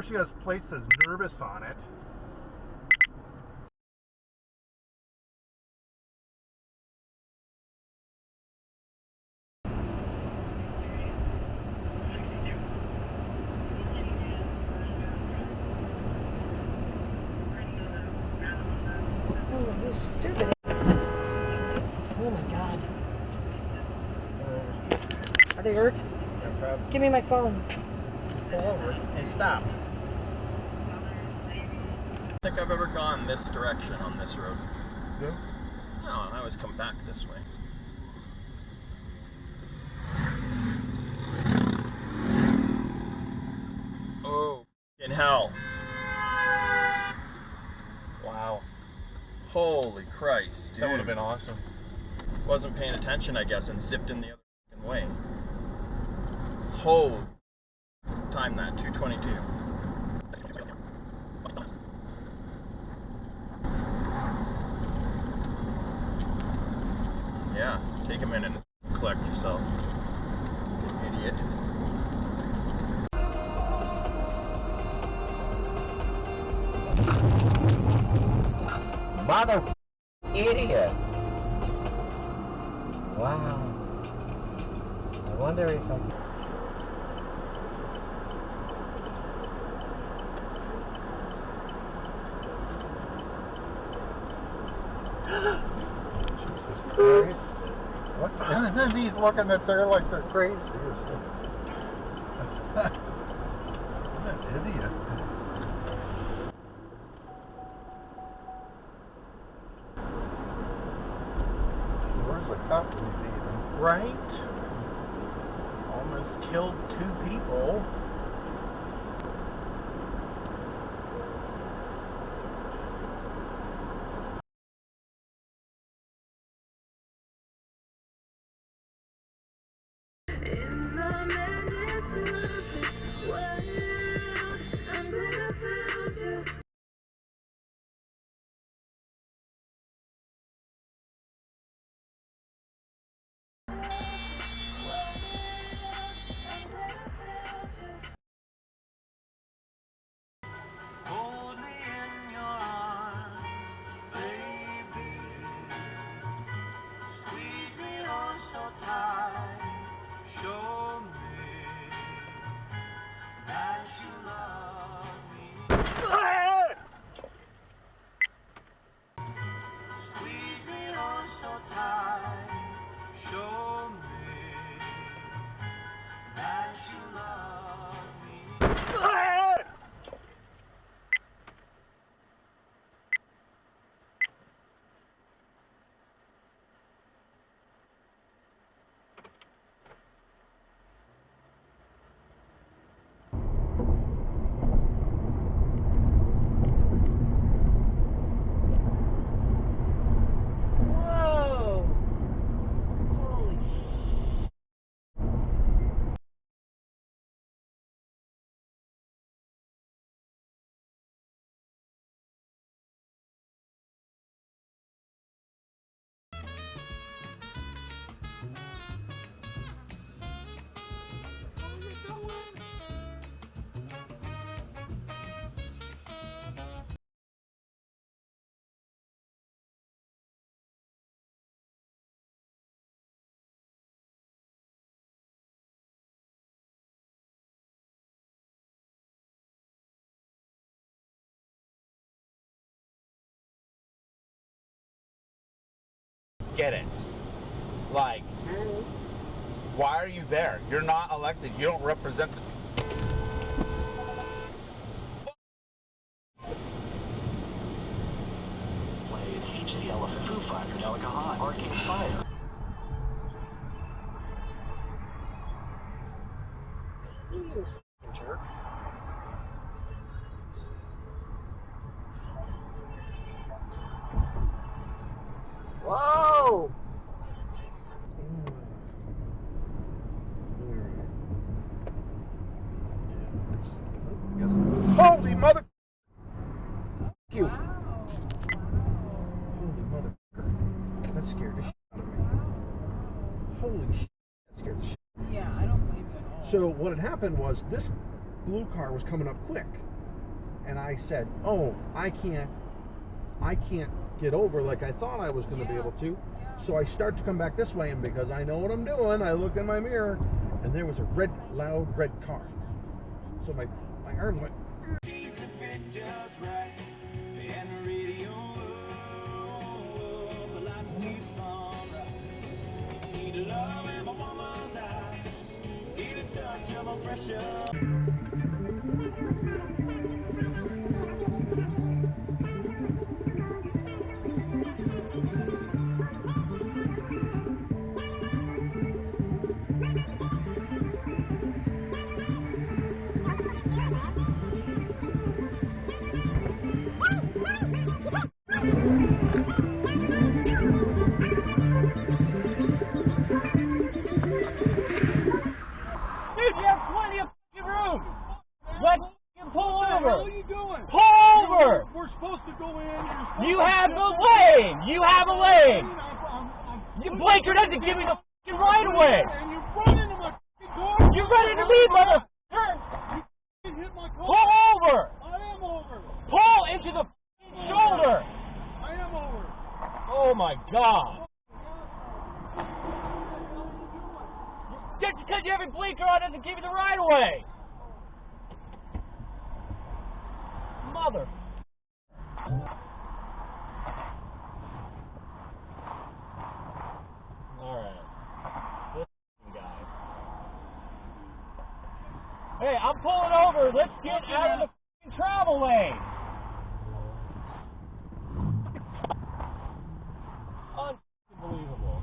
Unfortunately, this plate says nervous on it. Oh, you stupid ass. Oh my God. Are they hurt? No problem. Give me my phone. Pull over. Hey, stop. I don't think I've ever gone this direction on this road. No? No, I always come back this way. Oh, in hell. Wow. Holy Christ, dude. That would have been awesome. Wasn't paying attention, I guess, and zipped in the other fucking way. Holy. Time that, 222. Yeah, take a minute and collect yourself. You idiot. Mother idiot. Wow. I wonder if I... Jesus Christ. What's, and then he's looking at there like they're crazy or something. What an idiot. Where's the cop leaving? Right? Almost killed 2 people. Get it. Like, why are you there? You're not elected. You don't represent the... Played H the Elephant, Foo Fighters, Alcohol, Arcade Fire. You jerk. Whoa! Holy mother... you. Holy mother... That scared the shit out of me. Holy shit. That scared the shit. Yeah, I don't blame you at all. So what had happened was this blue car was coming up quick. and I said, oh, I can't get over like I thought I was going to be able to. So I start to come back this way, and because I know what I'm doing, I looked in my mirror, and there was a loud red car. So my arms went. You have the lane! You have a lane! Your blinker doesn't give me the f***ing right of way! You run into me, motherfucker! Pull over! I am over! Pull into the f***ing shoulder! I am over! Oh my god! Just because you have a blinker on doesn't give you the right of way! Mother... Alright. This guy. Hey, I'm pulling over. Let's get out of the travel lane. Unbelievable.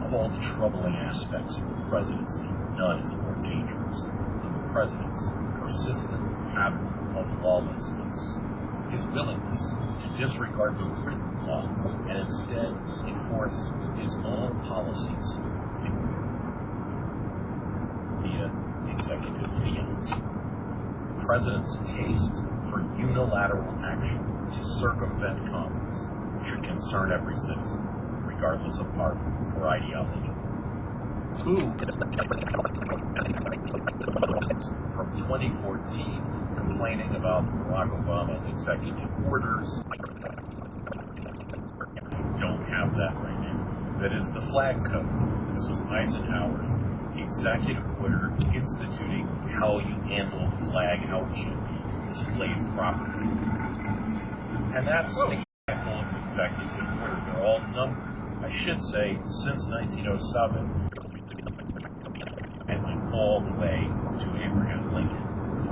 Of all the troubling aspects of the presidency, none is more dangerous than the president's persistent habit of lawlessness, his willingness to disregard the written law and instead enforce his own policies via executive fiat. The president's taste for unilateral action to circumvent Congress should concern every citizen, regardless of party or ideology. Who, from 2014, complaining about Barack Obama's executive orders, don't have that right now. That is the flag code. This was Eisenhower's executive order instituting how you handle the flag, how it should be displayed properly. And that's an example of executive order. They're all numbered. I should say, since 1907, and all the way to Abraham Lincoln,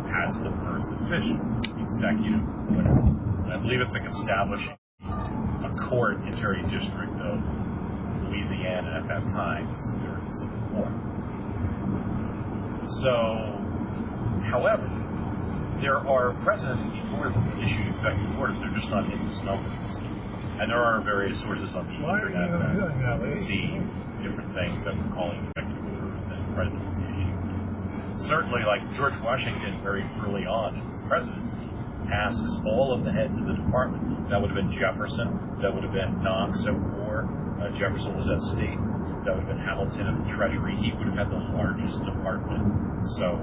as the first official executive order. And I believe it's like establishing a court in Terry District of Louisiana at that time. This is during the Civil War. So, however, there are presidents before them that issued executive orders. They're just not in this number. And there are various sources on the internet that see different things that we're calling executive orders that presidents issue. Certainly, like George Washington, very early on in his presidency, asks all of the heads of the department. That would have been Jefferson. That would have been Knox at War. Jefferson was at State. That would have been Hamilton at the Treasury. He would have had the largest department. So